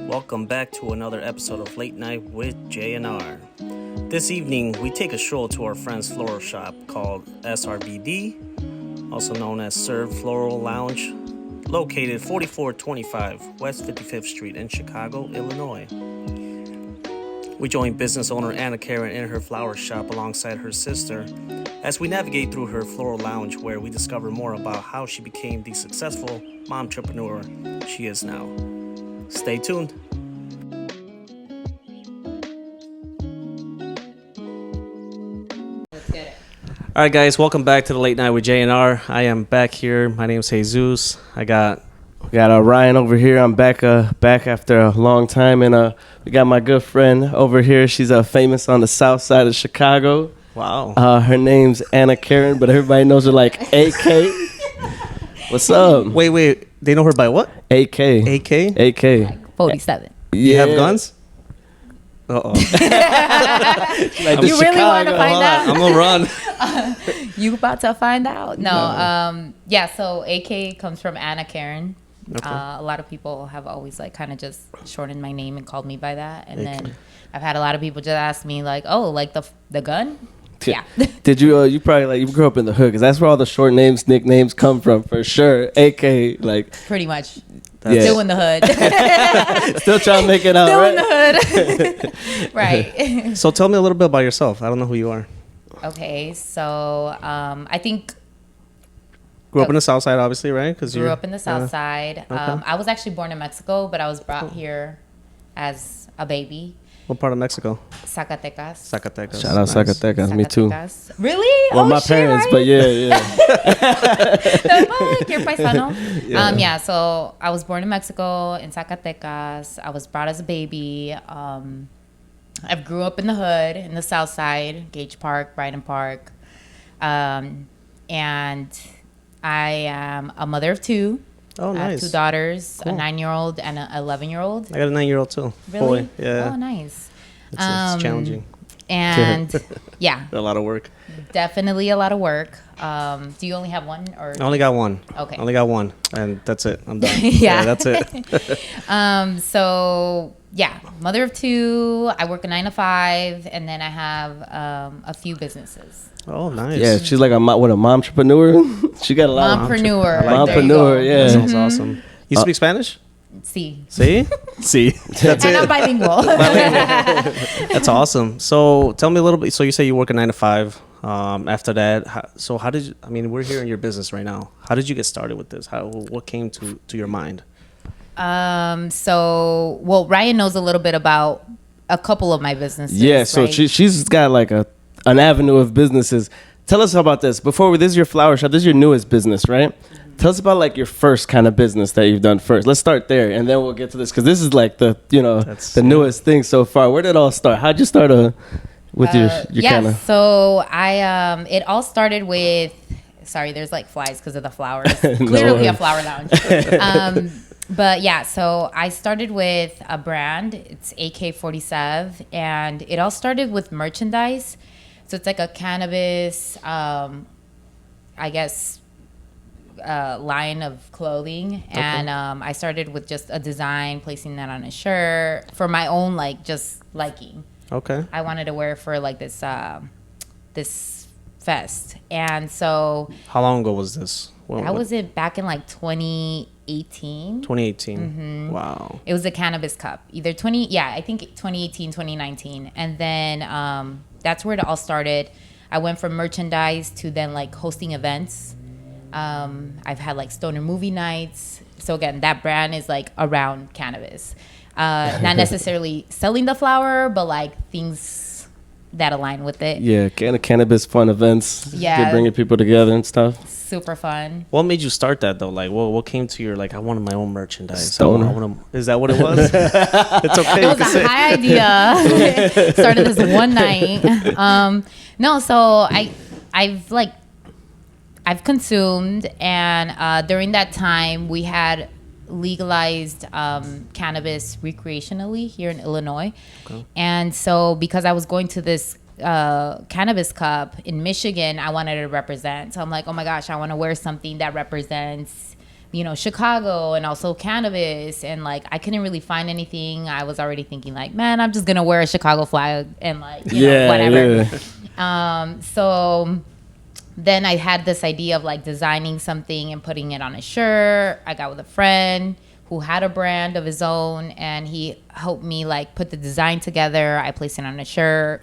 Welcome back to another episode of Late Night with J&R. This evening, we take a stroll to our friend's floral shop called SRVD, also known as Floral Lounge, located 4425 West 55th Street in Chicago, Illinois. We join business owner Anna Karen in her flower shop alongside her sister as we navigate through her floral lounge, where we discover more about how she became the successful momtrepreneur she is now. Stay tuned. Let's get it. All right, guys, welcome back to the Late Night with J&R. I am back here. My name is Jesus. We got Ryan over here. I'm back after a long time, and we got my good friend over here. She's famous on the south side of Chicago. wow. Her name's Anna Karen, but everybody knows her like AK. What's up? Wait. They know her by what? AK. AK? AK. 47. You have guns? Uh-oh. Like You really want to find Hold out? on, I'm gonna run. You about to find out? No. So AK comes from Anna Karen. Okay. A lot of people have always like kind of just shortened my name and called me by that. And AK. then I've had a lot of people just ask me like, oh, like the gun? Yeah. Did you probably like you grew up in the hood, because that's where all the short names, nicknames come from for sure. AK, like Pretty much. Yeah. Still in the hood. still trying to make it out, Still right? in the hood. Right. So tell me a little bit about yourself. I don't know who you are. Okay. So I think Grew up in the South Side, obviously, right? Because grew up in the South Side. Okay. I was actually born in Mexico, but I was brought here as a baby. What part of Mexico? Zacatecas. Zacatecas. Shout out Nice. Zacatecas, me too. Zacatecas. Really? Well, oh, my shit, parents, right? but yeah. The fuck? You're paisano? Yeah. So I was born in Mexico, in Zacatecas. I was brought as a baby. I grew up in the hood, in the South Side, Gage Park, Brighton Park. And I am a mother of two. Oh, I have nice. two daughters, Cool. a 9-year-old and an 11-year-old. I got a 9-year-old too. Really? Boy, yeah. Oh, nice. It's challenging. And yeah, A lot of work. definitely a lot of work. Do you only have one or? I only got one. Okay. I only got one, and that's it. I'm done. Yeah. That's it. So yeah, mother of two. I work a 9 to 5, and then I have a few businesses. Oh, nice. Yeah, she's like a momtrepreneur. She got a lot of Mompreneur. Mompreneur, yeah. That sounds awesome. You speak Spanish? See. See? See. That's And I'm it. bilingual. That's awesome. So tell me a little bit. So you say you work a 9 to 5. After that, how did you, I mean, we're here in your business right now. How did you get started with this? What came to your mind? Well, Ryan knows a little bit about a couple of my businesses. Yeah, so right? she's got like an avenue of businesses. Tell us about this. This is your flower shop. This is your newest business, right? Tell us about like your first kind of business that you've done first. Let's start there, and then we'll get to this, because this is like the newest thing so far. Where did it all start? How'd you start with your kind of? So I it all started with, sorry, there's like flies because of the flowers. No Clearly a worries. flower lounge. But yeah, so I started with a brand. It's AK-47, and it all started with merchandise. So it's like a cannabis, I guess, line of clothing. Okay. And I started with just a design, placing that on a shirt for my own like just liking. Okay. I wanted to wear for like this fest. And so How long ago was this? that was it back in like 2018. 2018. Mm-hmm. Wow. It was a cannabis cup. I think 2018, 2019. And then that's where it all started. I went from merchandise to then like hosting events. I've had like stoner movie nights. So again, that brand is like around cannabis. Not necessarily selling the flower, but like things that align with it. Yeah, cannabis fun events. Yeah. Get bringing people together and stuff. Super fun. What made you start that though? Like, what came to your, like, I wanted my own merchandise. Stoner. Is that what it was? It's okay. It you was can a say. high idea. Started this one night. No, so I've consumed, and during that time we had legalized cannabis recreationally here in Illinois. Okay. And so because I was going to this cannabis cup in Michigan, I wanted to represent. So I'm like, oh my gosh, I want to wear something that represents Chicago and also cannabis. And like, I couldn't really find anything. I was already thinking like, man, I'm just going to wear a Chicago flag and like, whatever. Yeah. So then I had this idea of like designing something and putting it on a shirt. I got with a friend who had a brand of his own, and he helped me like put the design together. I placed it on a shirt,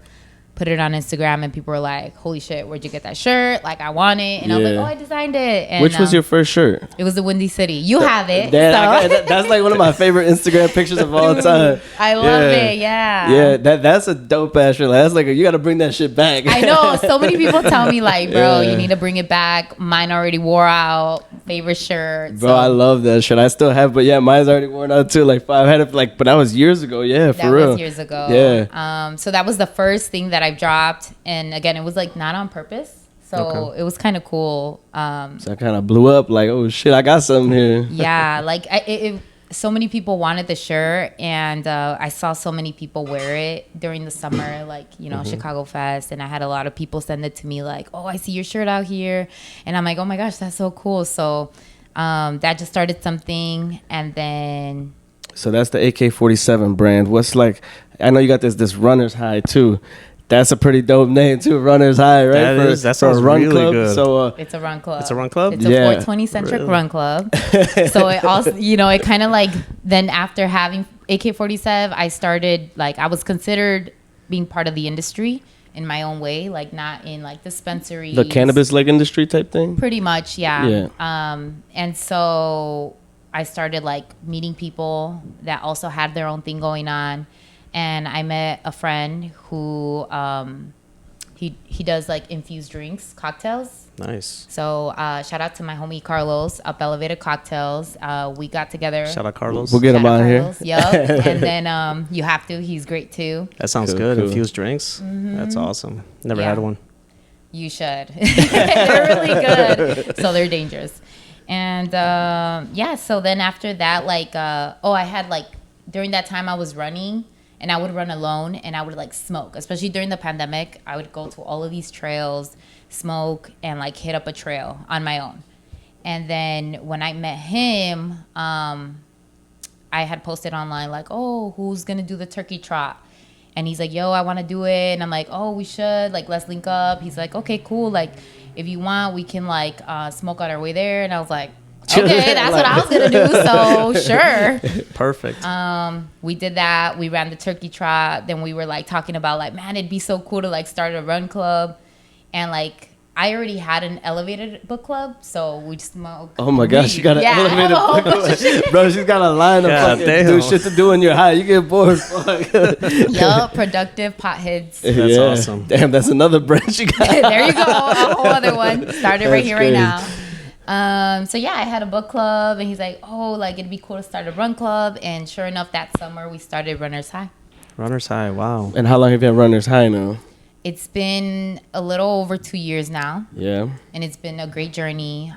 put it on Instagram, and people were like, holy shit, where'd you get that shirt? Like, I want it. And I was like, oh, I designed it. And, which was your first shirt? It was the Windy City. You have it. That's like one of my favorite Instagram pictures of all time. I love it. Yeah. Yeah, that's a dope ass shirt. That's like, you got to bring that shit back. I know. So many people tell me like, bro, you need to bring it back. Mine already wore out. Favorite shirt. Bro, I love that shirt. I still have, but yeah, mine's already worn out too. Like, I had it like, but that was years ago. Yeah, for real. That was years ago. Yeah. So that was the first thing that I've dropped. And again, it was like not on purpose. So it was kind of cool. So I kind of blew up like, oh shit, I got something here. Yeah. Like so many people wanted the shirt, and I saw so many people wear it during the summer, like, Chicago Fest. And I had a lot of people send it to me like, oh, I see your shirt out here. And I'm like, oh my gosh, that's so cool. So that just started something. And then... So that's the AK-47 brand. What's like, I know you got this Runner's High too. That's a pretty dope name too, Runner's High, right? That sounds a run really club. good. So it's a run club. It's a run club? It's a 420 centric run club. So it also, it kind of like, then after having AK-47, I started, like, I was considered being part of the industry in my own way, like not in like dispensaries. The cannabis like industry type thing? Pretty much, yeah. And so I started like meeting people that also had their own thing going on. And I met a friend who he does like infused drinks, cocktails. Nice. So shout out to my homie Carlos, Up Elevated Cocktails. We got together. Shout out Carlos. We'll get him on here. Yep. And then you have to. He's great too. That sounds good. Cool. Infused drinks. Mm-hmm. That's awesome. Never had one. You should. They're really good. So they're dangerous. And so then after that, like, I had like, during that time I was running. And I would run alone, and I would like smoke, especially during the pandemic. I would go to all of these trails, smoke, and like hit up a trail on my own. And then when I met him, I had posted online like, oh, who's gonna do the turkey trot? And he's like, yo, I want to do it. And I'm like, oh, we should, like, let's link up. He's like, okay, cool. Like, if you want, we can like smoke on our way there. And I was like, okay, that's what I was gonna do. So sure. Perfect. We did that. We ran the turkey trot. Then we were like talking about like, man, it'd be so cool to like start a run club. And like, I already had an elevated book club, so we smoked. Oh my gosh, you got an elevated book club. Bro, she's got a line of fucking do shit to do when you're high. You get bored. Yup, productive potheads. That's awesome. Damn, that's another branch you got. There you go. A whole other one. Started right here, right now. So yeah, I had a book club, and he's like, oh, like it'd be cool to start a run club. And sure enough, that summer we started Runner's High. Runner's High, wow. And how long have you had Runner's High now? It's been a little over 2 years now. Yeah. And it's been a great journey.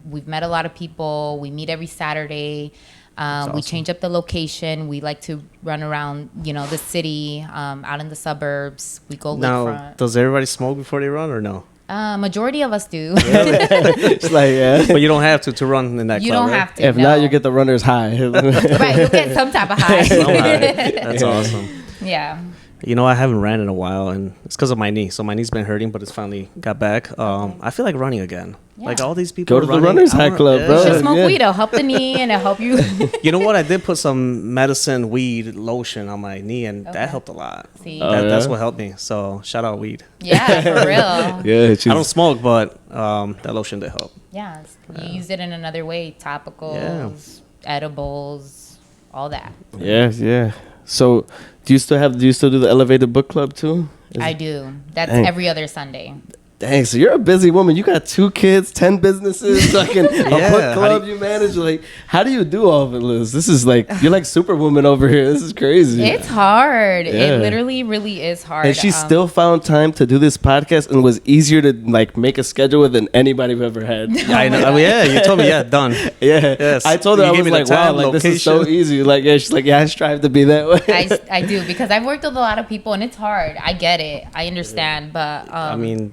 We've met a lot of people. We meet every Saturday. We change up the location. We like to run around, the city, out in the suburbs. We go lakefront. Now, does everybody smoke before they run or no? Majority of us do. It's like, yeah. But you don't have to run in that club, You don't right? have to. If not, you get the Runner's High. Right, you'll get some type of high. That's awesome. Yeah. I haven't ran in a while, and it's because of my knee. So my knee's been hurting, but it's finally got back. I feel like running again. Yeah. Like all these people go to the Runner's High Club, bro. You should smoke weed. It'll help the knee, and it'll help you. You know what? I did put some medicine weed lotion on my knee, and that helped a lot. See, that's what helped me. So shout out weed. Yeah, for real. Yeah, I don't smoke, but that lotion did help. Yeah, you use it in another way. Topicals, edibles, all that. Yeah. So, do you still do the elevated book club too? I do. That's every other Sunday. Dang, so you're a busy woman. You got 2 kids, 10 businesses, like a book club you manage. Like, how do you do all of it, Liz? This is like, you're like Superwoman over here. This is crazy. It's hard. It literally really is hard. And she still found time to do this podcast and was easier to like make a schedule with than anybody we've ever had. I know. You told me, done. Yeah. Yes. I told her, I was like, wow, like this is so easy. Like, she's like, I strive to be that way. I do, because I've worked with a lot of people and it's hard. I get it. I understand. But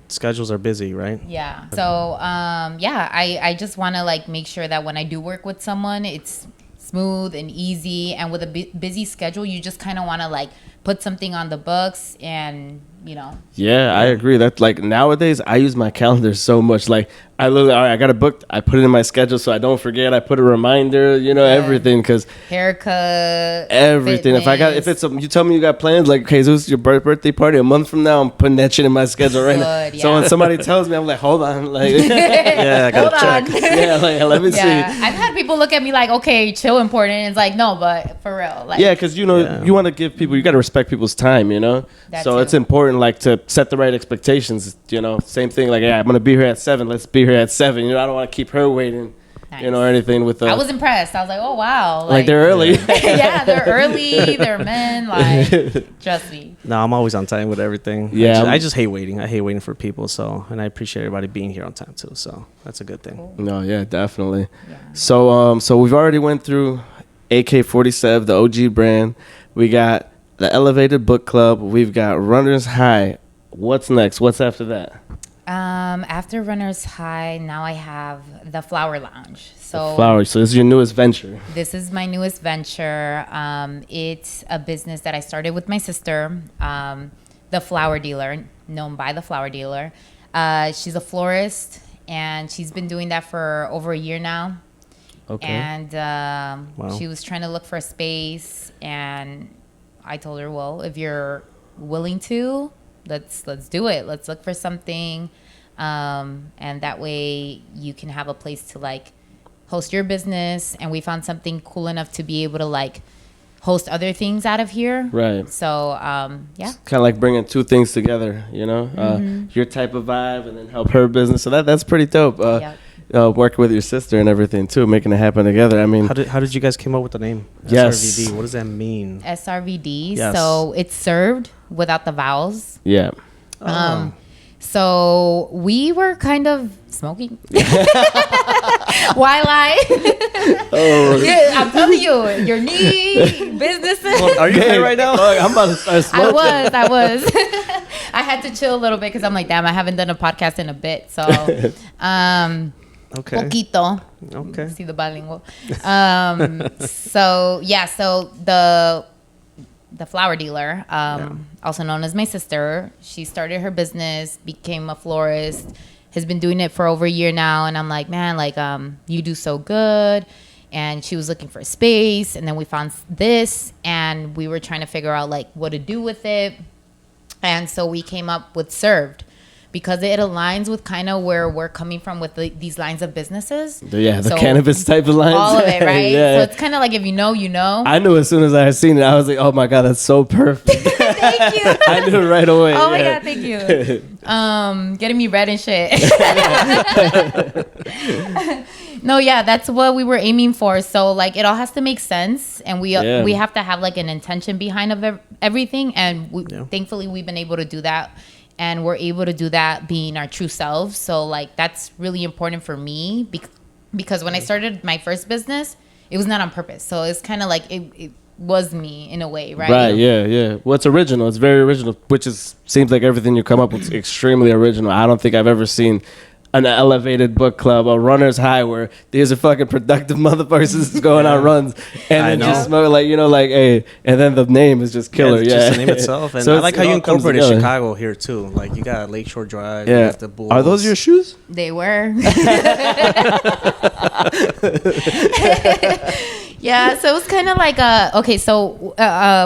schedules schedules are busy, right? Yeah. So, I just want to like make sure that when I do work with someone, it's smooth and easy. And with a busy schedule, you just kind of want to like put something on the books and, Yeah, I agree. That like nowadays I use my calendar so much. Like I literally, all right, I got a book. I put it in my schedule so I don't forget. I put a reminder, everything, because haircut, everything. fitness. You tell me you got plans. Like, okay, so this is your birthday party a month from now. I'm putting that shit in my schedule right now. Good, So yeah. when somebody tells me, I'm like, hold on, like, Yeah, I gotta Hold check. on. yeah, like let me see. I've had people look at me like, okay, chill, important. And it's like, no, but for real, like, Yeah, because you want to give people, you got to respect people's time, That so too. it's important, like, to set the right expectations. Same thing, like, yeah, I'm gonna be here at 7. Let's be here at 7. I don't want to keep her waiting, Nice. or anything with. I was impressed. I was like, oh wow, like they're early. yeah, they're early. They're men. Like, trust me. No, I'm always on time with everything. Yeah, I just hate waiting. I hate waiting for people. So, and I appreciate everybody being here on time too. So that's a good thing. Cool. No, yeah, definitely. Yeah. So we've already went through AK-47, the OG brand. We got the Elevated Book Club. We've got Runners High. What's next? What's after that? After Runners High, now I have the Flower Lounge. So Flowers. So this is your newest venture. this is my newest venture. It's a business that I started with my sister, the flower dealer, known by the flower dealer. She's a florist, and she's been doing that for over a year now. Okay. And Wow. she was trying to look for a space, and I told her, well, if you're willing to, let's do it. Let's look for something, and that way you can have a place to like host your business. And we found something cool enough to be able to like host other things out of here. Right. So yeah. Kind of like bringing two things together, your type of vibe and then help her business. So that's pretty dope. Yep. Working with your sister and everything too, making it happen together. I mean, How did you guys come up with the name? Yes. SRVD. What does that mean? SRVD. Yes. So it's served without the vowels. yeah. So we were kind of smoking. Why lie? Yeah, I'm telling you, your knee, businesses. Are you here right now? I'm about to start smoking. I was. I had to chill a little bit because I'm like, damn, I haven't done a podcast in a bit. So, Okay. poquito. Okay. See the bilingual. So the flower dealer, also known as my sister, she started her business, became a florist, has been doing it for over a year now. And I'm like, man, like, you do so good. And she was looking for a space, and then we found this, and we were trying to figure out like what to do with it. And so we came up with Served, because it aligns with kind of where we're coming from with these lines of businesses. Yeah, the So cannabis type of lines. all of it, right? Yeah. So it's kind of like, if you know, you know. I knew as soon as I had seen it, I was like, oh my God, that's so perfect. Thank you. I knew right away. Oh my yeah. God, thank you. Getting me red and shit. No, yeah, that's what we were aiming for. So like, it all has to make sense, and we have to have like an intention behind of everything. And thankfully, we've been able to do that. And we're able to do that being our true selves. So like, that's really important for me, because when I started my first business, it was not on purpose. So it's kind of like it was me in a way, right? Right, yeah. Well, it's original. It's very original, which seems like everything you come up with is extremely original. I don't think I've ever seen an elevated book club, a Runner's High, where these are fucking productive motherfuckers going on runs, and then just smoke hey, and then the name is just killer. It's just the name itself, and So I like how it you all comes incorporated together. Chicago here too. Like you got Lakeshore Drive, you Yeah, got the Bulls. are those your shoes? They were. Yeah, so it was kind of like okay, so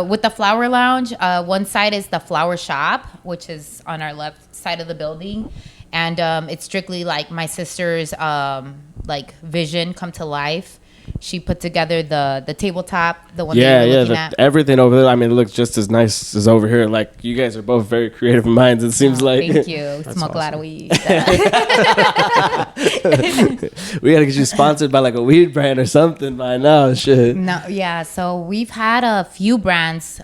with the Flower Lounge, one side is the flower shop, which is on our left side of the building, and it's strictly like my sister's like vision come to life. She put together the tabletop, the one that you're looking at. Everything over there. I mean, it looks just as nice as over here. Like, you guys are both very creative minds, it seems like. Thank you. Smoke a lot of weed. We gotta get you sponsored by like a weed brand or something by now. Shit. No, yeah. So we've had a few brands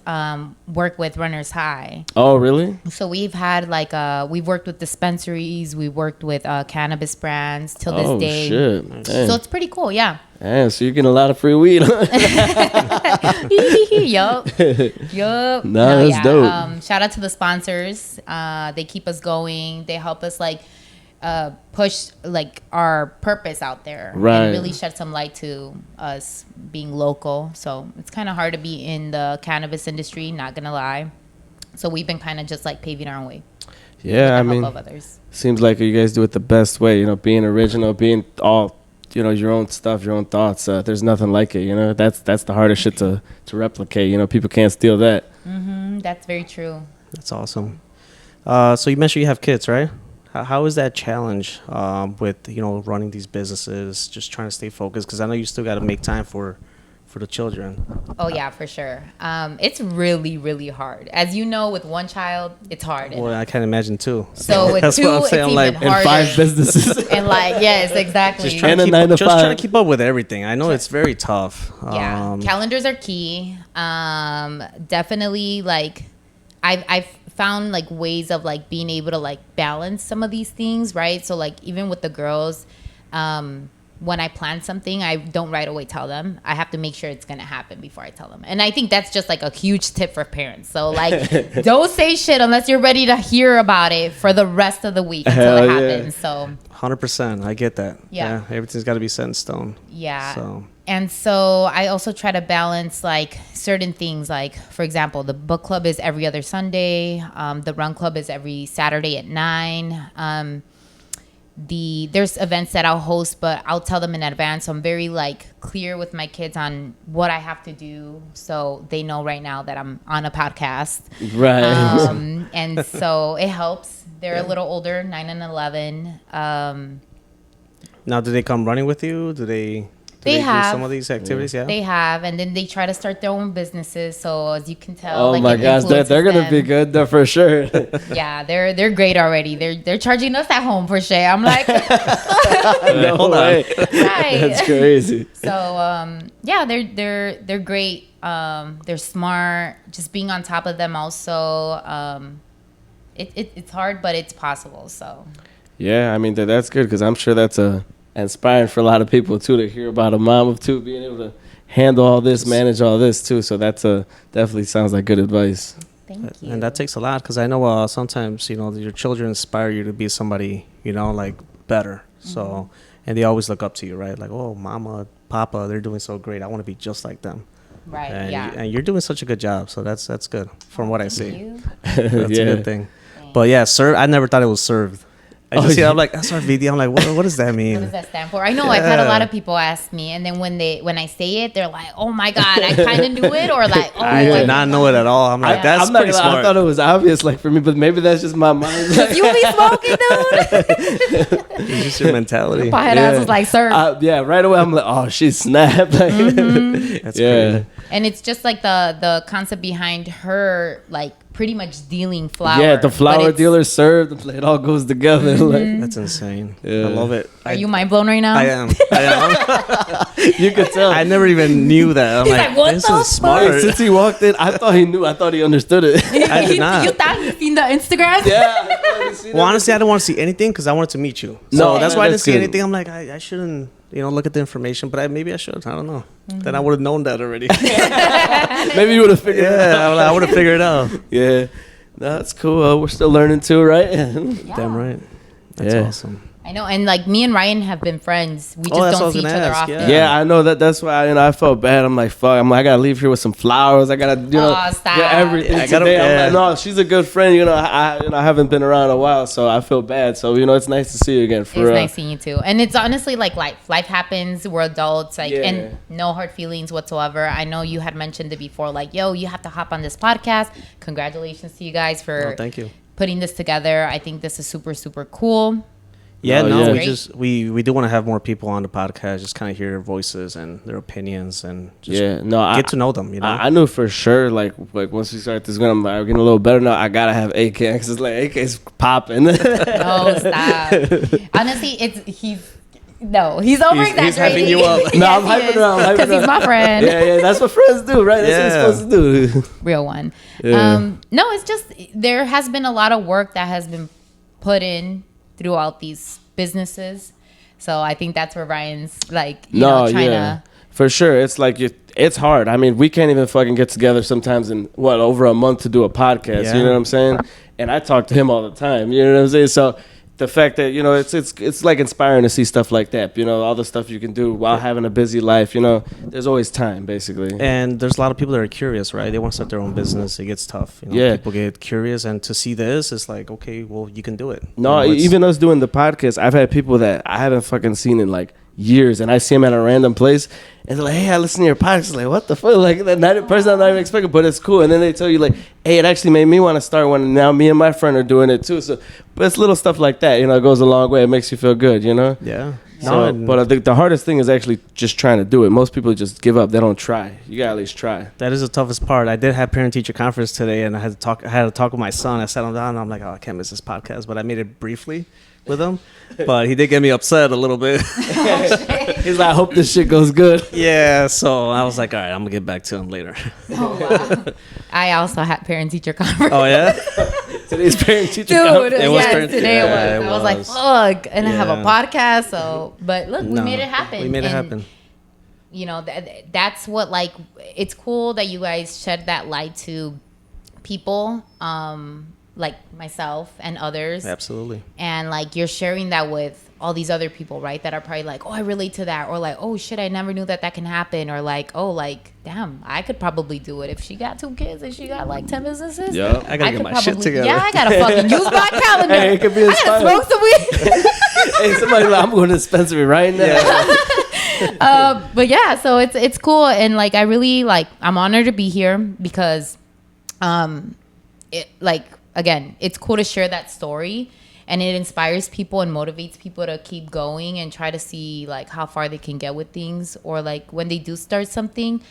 work with Runners High. Oh, really? So we've had like we've worked with dispensaries, we worked with cannabis brands till this day. Shit. Dang. So it's pretty cool, yeah. Yeah, so you're getting a lot of free weed. Yup. Yup. No, that's dope. Shout out to the sponsors. They keep us going. They help us like push like our purpose out there, Right. and really shed some light to us being local. So it's kind of hard to be in the cannabis industry, not gonna lie. So we've been kind of just like paving our way. Yeah, I with the mean, help of others. seems like you guys do it the best way. You know, being original, being all, you know, your own stuff, your own thoughts. There's nothing like it. You know, that's the hardest shit to replicate. You know, people can't steal that. That's very true. That's awesome. So you mentioned you have kids, right? How is that challenge with, you know, running these businesses, just trying to stay focused? Because I know you still got to make time for the children. Oh yeah, for sure. It's really, really hard. As you know, with one child, it's hard. Well, I can't imagine two. So with That's two, what I'm it's saying. even I'm like, harder. And 5 businesses. And like, yes, exactly. just trying, And to a keep, 9 to just 5. trying to keep up with everything. I know it's very tough. Yeah, calendars are key. Definitely, like, I've found like ways of like being able to like balance some of these things, right? So like even with the girls, when I plan something, I don't right away tell them. I have to make sure it's gonna happen before I tell them. And I think that's just like a huge tip for parents. So like, don't say shit unless you're ready to hear about it for the rest of the week until it Hell yeah. happens. So 100%. I get that. Yeah. Everything's got to be set in stone. yeah. So And so I also try to balance like certain things. Like, for example, the book club is every other Sunday. The run club is every Saturday at 9. There's events that I'll host, but I'll tell them in advance. So I'm very like clear with my kids on what I have to do, so they know right now that I'm on a podcast. Right. And so it helps. They're a little older, 9 and 11. now, do they come running with you? Do they They do have. some of these activities? Yeah. They have, and then they try to start their own businesses. So as you can tell, Oh like, my it gosh, they're influences gonna them. be good though for sure. Yeah, they're great already. They're charging us at home for shit. I'm like, No Hold on. way. right. That's crazy. So yeah, they're great. They're smart. Just being on top of them also. It's hard, but it's possible. So Yeah, I mean that's good because I'm sure that's inspiring for a lot of people too to hear about a mom of 2 being able to handle all this, manage all this too. So that's definitely sounds like good advice. thank you. And that takes a lot because I know sometimes, you know, your children inspire you to be somebody, you know, like better. So, and they always look up to you, right? Like, oh, mama, papa, they're doing so great. I want to be just like them. Right. And, yeah. and you're doing such a good job. So that's good from what I see. Thank you. That's Yeah. a good thing. But yeah, I never thought it was served. I just yeah. I'm like, SRVD. I'm like, what does that mean? What does that stand for? I know I've had a lot of people ask me, and then when I say it, they're like, "Oh my god, I kind of knew it," or like, "Oh, I did not know it at all. I'm like, that's I'm not pretty gonna lie, I smart. thought it was obvious, like for me, but maybe that's just my mind. you be smoking, dude." It's just your mentality. Pothead ass was like, "Sir." Yeah, right away I'm like, oh, she snapped. Like, That's crazy. And it's just like the concept behind her, like pretty much dealing flour. Yeah, the but flower it's- dealer served. It all goes together. Like, That's insane. Yeah. I love it. Are you mind blown right now? I am. you could tell. I never even knew that. I'm He's like, like, what this the is smart. Since he walked in, I thought he knew. I thought he understood it. I did not. You thought you seen the Instagram? Yeah. Well, honestly, I don't want to see anything because I wanted to meet you. No, So that's why I didn't that's see good. anything. I'm like, I shouldn't, look at the information, but maybe I should. I don't know. Then I would have known that already. Maybe you would have figured it out. Yeah, I would have figured it out. Yeah. No, that's cool. We're still learning too, right? Damn right. That's Yeah. awesome. I know, and like me and Ryan have been friends. We just that's what I don't was see each gonna other ask, often. Yeah, I know that. That's why I felt bad. I'm like, fuck. I gotta leave here with some flowers. I gotta, Stop. get everything Yeah, I gotta- today. I'm yeah. like, no, she's a good friend. I haven't been around a while, so I feel bad. So it's nice to see you again. For It's real. nice seeing you too. And it's honestly like life. Life happens. We're adults. Like, Yeah. and no hard feelings whatsoever. I know you had mentioned it before. Like, yo, you have to hop on this podcast. Congratulations to you guys for Oh, thank you. putting this together. I think this is super, super cool. Yeah, Oh, no, yeah. we Great. just we do want to have more people on the podcast, just kind of hear their voices and their opinions and just get to know them. I knew for sure, like once we start this, I'm getting a little better now. I gotta have AK because it's like AK's popping. No, stop. Honestly, he's over He's hyping you up. No, I'm hyping it up. Because he's my friend. Yeah, that's what friends do, right? That's Yeah. what you're supposed to do. Real one. Yeah. No, it's just there has been a lot of work that has been put in throughout these businesses. So I think that's where Ryan's like, you know, trying to. For sure. It's like, it's hard. I mean, we can't even fucking get together sometimes in, over a month to do a podcast. Yeah. You know what I'm saying? And I talk to him all the time. You know what I'm saying? So the fact that, you know, it's like inspiring to see stuff like that. You know, all the stuff you can do while having a busy life. You know, there's always time, basically. And there's a lot of people that are curious, right? They want to start their own business. It gets tough. You know, people get curious. And to see this, it's like, okay, well, you can do it. No, you know, even us doing the podcast, I've had people that I haven't fucking seen in like years, and I see them at a random place, and they're like, "Hey, I listen to your podcast." Like, what the fuck? Like, that person I'm not even expecting, but it's cool. And then they tell you like, "Hey, it actually made me want to start one." And now me and my friend are doing it too. So, but it's little stuff like that, you know, it goes a long way. It makes you feel good, you know. Yeah. So, but I think the hardest thing is actually just trying to do it. Most people just give up. They don't try. You gotta at least try. That is the toughest part. I did have parent-teacher conference today, and I had to talk with my son. I sat him down, and I'm like, "Oh, I can't miss this podcast," but I made it briefly with him. But he did get me upset a little bit. He's like, "I hope this shit goes good." Yeah, so I was like, all right, I'm gonna get back to him later. Oh, wow. I also had parent-teacher conference. Oh yeah. Today's parent-teacher conference. It was today it was. I was like, fuck, and I have a podcast. So, but look, we made it happen. We made it happen. You know, that's what, like, it's cool that you guys shed that light to people, like myself and others. Absolutely. And like you're sharing that with all these other people, right? That are probably like, oh, I relate to that, or like, oh shit, I never knew that can happen, or like, oh, like, damn, I could probably do it if she got 2 kids and she got like 10 businesses. Yeah, I gotta get my shit together. Yeah, I gotta fucking use my calendar. Hey, it could be I gotta smoke some weed. Hey, somebody, like, I'm going to dispensary right now. But yeah, so it's cool, and like I really like, I'm honored to be here because, it like. Again, it's cool to share that story, and it inspires people and motivates people to keep going and try to see like how far they can get with things, or like when they do start something,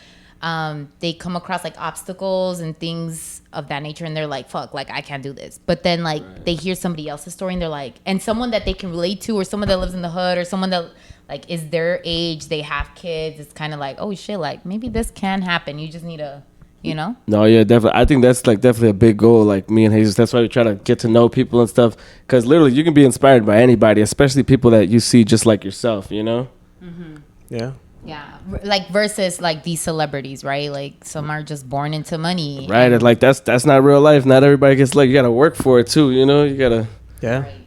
they come across like obstacles and things of that nature, and they're like, fuck, like I can't do this. But then like they hear somebody else's story and they're like, and someone that they can relate to, or someone that lives in the hood, or someone that like is their age, they have kids. It's kind of like, oh shit, like maybe this can happen. You just need to, you know? No, yeah, definitely. I think that's like definitely a big goal. Like me and Jesus, that's why we try to get to know people and stuff. Because literally, you can be inspired by anybody, especially people that you see just like yourself. You know? Mm-hmm. Yeah. Yeah, like versus like these celebrities, right? Like some are just born into money. Right, and like that's not real life. Not everybody gets, like, you gotta work for it too. You know, you gotta. Yeah. Right.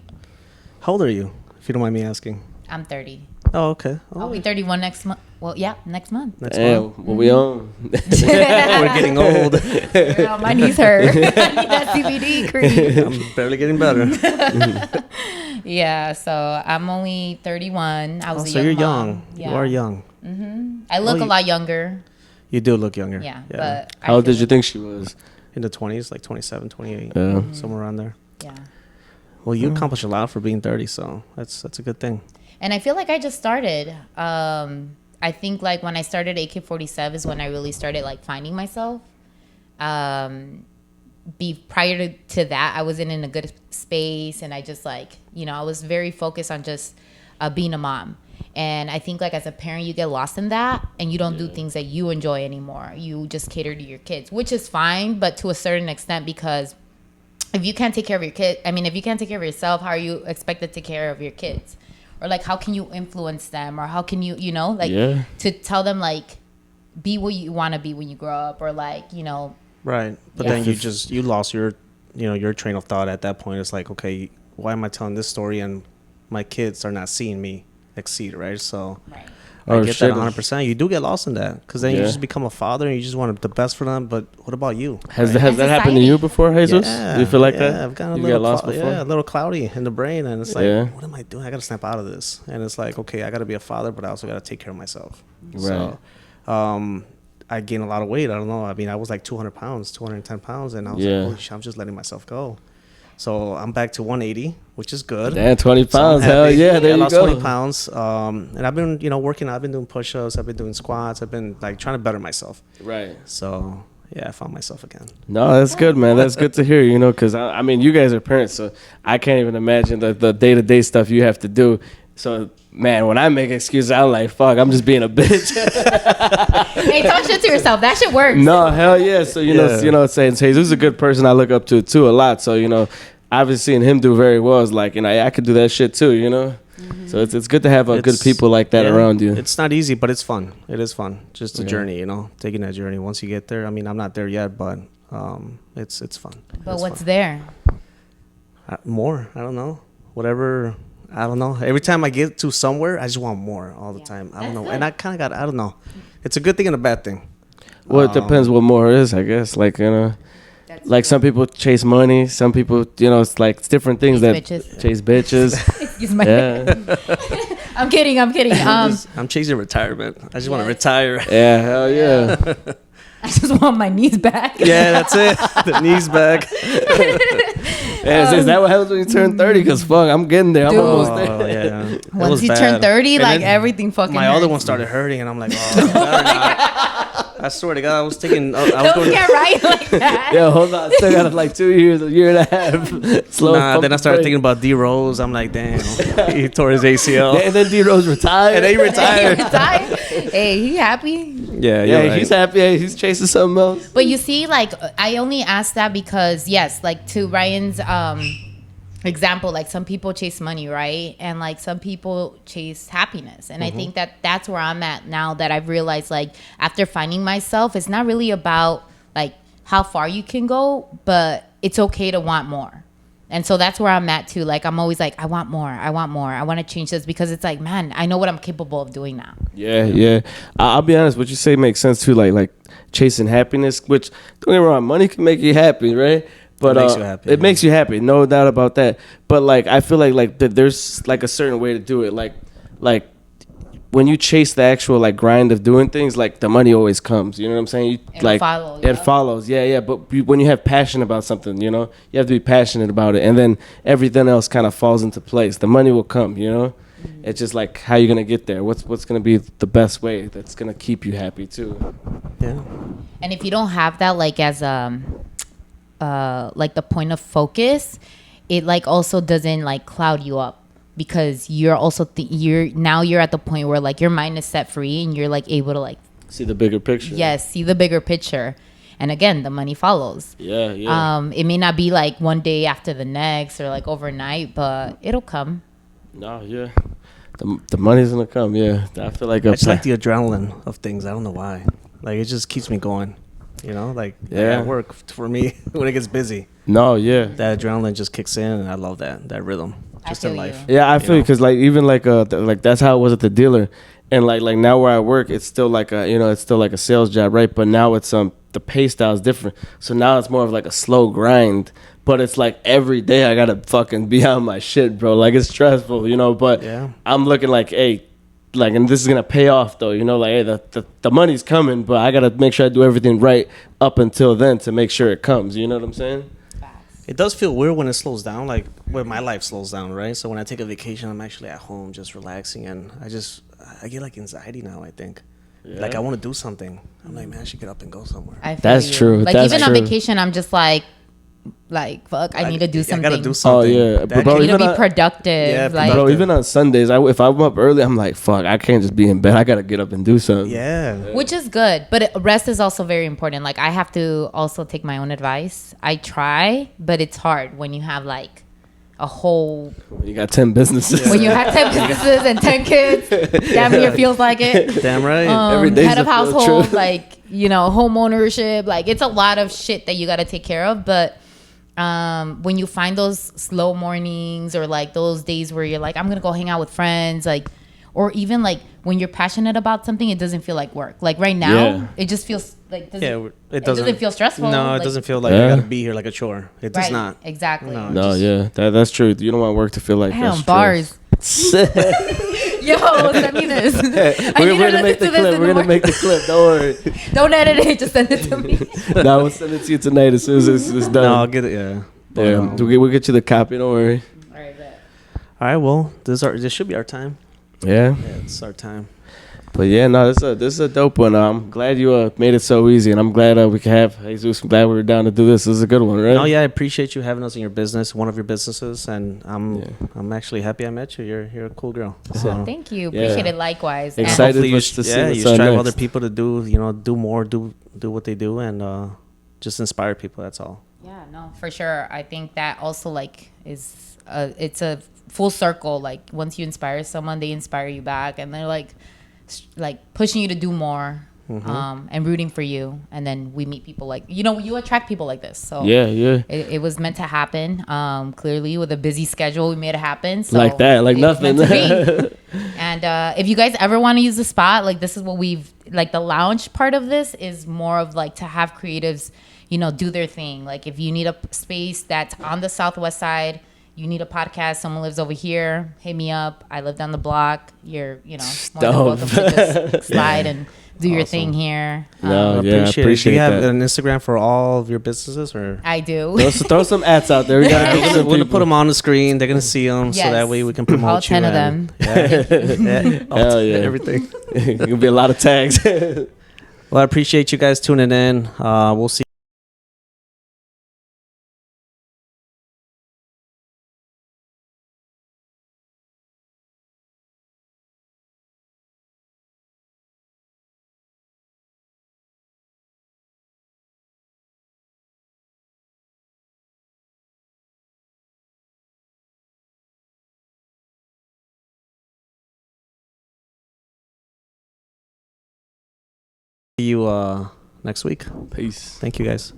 How old are you, if you don't mind me asking? I'm 30. Oh, okay. I'll be 31 next month. Well, yeah, next month. Next month. What we on? We're getting old. Girl, my knees hurt. I need that CBD cream. I'm barely getting better. Yeah, so I'm only 31. I was a young you're mom. young. Yeah. You are young. Mm-hmm. I look a lot younger. You do look younger. Yeah. But How old did you think she was? In the 20s, like 27, 28, somewhere around there. Yeah. Well, you accomplished a lot for being 30, so that's a good thing. And I feel like I just started. I think like when I started AK-47 is when I really started like finding myself. Prior to that, I wasn't in a good space, and I just like, you know, I was very focused on just being a mom. And I think like as a parent, you get lost in that, and you don't do things that you enjoy anymore. You just cater to your kids, which is fine, but to a certain extent, because if you can't take care of your kid, I mean, if you can't take care of yourself, how are you expected to take care of your kids? Or like, how can you influence them? Or how can you, you know, like to tell them like, be what you want to be when you grow up, or like, you know. Right. But then you lost your, you know, your train of thought at that point. It's like, okay, why am I telling this story and my kids are not seeing me exceed, right? So I get that 100%. You do get lost in that, because then you just become a father and you just want the best for them. But what about you? Has that happened to you before, Jesus? Yeah. Do you feel like that? I've gotten you got lost before? Yeah, a little cloudy in the brain, and it's like, what am I doing? I got to snap out of this. And it's like, okay, I got to be a father, but I also got to take care of myself. Right. So, I gained a lot of weight. I don't know. I mean, I was like 200 pounds, 210 pounds, and I was like, holy shit, I'm just letting myself go. So I'm back to 180, which is good. Damn, 20 pounds. So hell yeah, there you go. I lost 20 pounds. And I've been, you know, working. I've been doing push-ups. I've been doing squats. I've been like trying to better myself. Right. So yeah, I found myself again. No, that's good, man. That's good to hear, you know, because I mean, you guys are parents, so I can't even imagine the day-to-day stuff you have to do. So, man, when I make excuses, I'm like, fuck, I'm just being a bitch. Hey, talk shit to yourself. That shit works. No, hell yeah. So, you know, saying Jesus is a good person I look up to, too, a lot. So, you know, obviously seeing him do very well is like, you know, I could do that shit, too, you know? So it's good to have good people like that around you. It's not easy, but it's fun. It is fun. Just a journey, you know, taking that journey. Once you get there, I mean, I'm not there yet, but it's fun. But it's what's fun. there? More. I don't know. Whatever. I don't know. Every time I get to somewhere, I just want more all the time. I don't know. And I kind of got, I don't know. It's a good thing and a bad thing. Well, it depends what more is, I guess. Like, you know, like some people chase money. Some people, you know, it's like it's different things chase bitches. Excuse me. Yeah. I'm kidding. I'm chasing retirement. I just want to retire. Yeah, hell yeah. I just want my knees back. Yeah, that's it. The knees back. Is that what happens when you turn 30? Because fuck, I'm getting there. I'm Dude. almost there. Oh, yeah. Once you turn 30, And like then everything fucking my hurts. other one started hurting, and I'm like, I swear to God, I was thinking, I was Don't going. get right like that. Yeah, hold on. Still got like 2 years, a year and a half. Slow. Then I started thinking about D Rose. I'm like, damn, he tore his ACL. And then D Rose retired. And then he retired. Hey, he happy? Yeah, Yeah, he's happy. Yeah, he's chasing something else. But you see, like, I only asked that because, yes, like, to Ryan's example, like, some people chase money, right? And, like, some people chase happiness. And I think that's where I'm at now, that I've realized, like, after finding myself, it's not really about, like, how far you can go, but it's okay to want more. And so that's where I'm at, too. Like, I'm always like, I want more. I want to change this, because it's like, man, I know what I'm capable of doing now. Yeah. I'll be honest. What you say makes sense, too. Like chasing happiness, which, don't get me wrong, money can make you happy, right? But It makes you happy. It makes you happy, no doubt about that. But like, I feel like there's like a certain way to do it. Like when you chase the actual like grind of doing things, like the money always comes. You know what I'm saying? It'll follow, It follows. Yeah. But when you have passion about something, you know, you have to be passionate about it, and then everything else kind of falls into place. The money will come. You know, it's just like how you're gonna get there. What's gonna be the best way that's gonna keep you happy too. Yeah. And if you don't have that, like, as like the point of focus, it like also doesn't like cloud you up, because you're also you're at the point where like your mind is set free and you're like able to like See the bigger picture. yes, see the bigger picture. And again, the money follows. Yeah. It may not be like one day after the next or like overnight, but it'll come. No, yeah. The money's gonna come. Yeah, I feel like I just like the adrenaline of things. I don't know why. Like, it just keeps me going. You know, like at work for me when it gets busy, No, yeah. that adrenaline just kicks in, and I love that rhythm. Just in feel life. you. Yeah, I feel because like even like like that's how it was at the dealer, and like now where I work, it's still like it's still like a sales job, right? But now it's the pay style is different, so now it's more of like a slow grind. But it's like every day I gotta fucking be on my shit, bro. Like it's stressful, you know. But Yeah. I'm looking like, hey, like, and this is gonna pay off though, you know. Like, hey, the money's coming, but I gotta make sure I do everything right up until then to make sure it comes. You know what I'm saying? It does feel weird when it slows down, like when my life slows down, right? So when I take a vacation, I'm actually at home just relaxing, and I get like anxiety now, I think. Yeah. Like I want to do something. I'm like, man, I should get up and go somewhere. I feel That's you. true. Like That's even on true. vacation, I'm just like fuck, I need to do something. I gotta do something. yeah. That Bro, I need to even be productive. Yeah, like, Bro, even on Sundays, if I'm up early, I'm like, fuck, I can't just be in bed. I gotta get up and do something. yeah. which is good, but rest is also very important. Like I have to also take my own advice. I try, but it's hard when you have like a whole You got 10 businesses. when you have 10 businesses and 10 kids. Damn near feels like it. Damn right. Every day's Head of a field household, trip. like home ownership. Like it's a lot of shit that you got to take care of. But when you find those slow mornings or like those days where you're like, I'm gonna go hang out with friends, like, or even like when you're passionate about something, it doesn't feel like work. Like right now, Yeah. it just feels like it doesn't feel stressful. No, it Like- doesn't feel like Yeah. I gotta be here like a chore. It does Right, not. exactly. No. No, yeah, that's true. You don't want work to feel like Damn, that's bars. Yo, send me this. I need We're to gonna make the listen to this clip. in We're the gonna morning. make the clip. Don't worry. Don't edit it. Just send it to me. No, we'll send it to you tonight as soon as it's done. No, I'll get it. Yeah. But, Yeah, we'll get you the copy. Don't worry. All right, bet. all right. Well, this should be our time. Yeah, Yeah, it's our time. but yeah, no, this is a dope one. I'm glad you made it so easy, and I'm glad we can have Jesus. I'm glad we were down to do this. This is a good one, right? Oh yeah, I appreciate you having us in your business, one of your businesses, and I'm actually happy I met you. You're a cool girl. So Thank you. Yeah. Appreciate it likewise. And Excited hopefully to see what's you on strive next. other people to do do more, do what they do, and just inspire people. That's all. yeah, no, for sure. I think that also like is it's a full circle. Like once you inspire someone, they inspire you back, and they're like pushing you to do more. And rooting for you, and then we meet people like you attract people like this. So it was meant to happen. Clearly, with a busy schedule, we made it happen. So like that, like nothing. And if you guys ever want to use the spot, like this is what we've like the lounge part of this is more of like to have creatives, do their thing. Like if you need a space that's on the southwest side. You need a podcast. Someone lives over here. Hit me up. I live down the block. You're, more than welcome to just slide and do your thing here. No, I appreciate it. Do you have that. an Instagram for all of your businesses, or I do. Throw some ads out there. We're gonna put them on the screen. They're gonna see them, so that way we can promote all 10 of them. Hell yeah, everything. It'll be a lot of tags. Well, I appreciate you guys tuning in. We'll see. You next week. Peace. Thank you guys.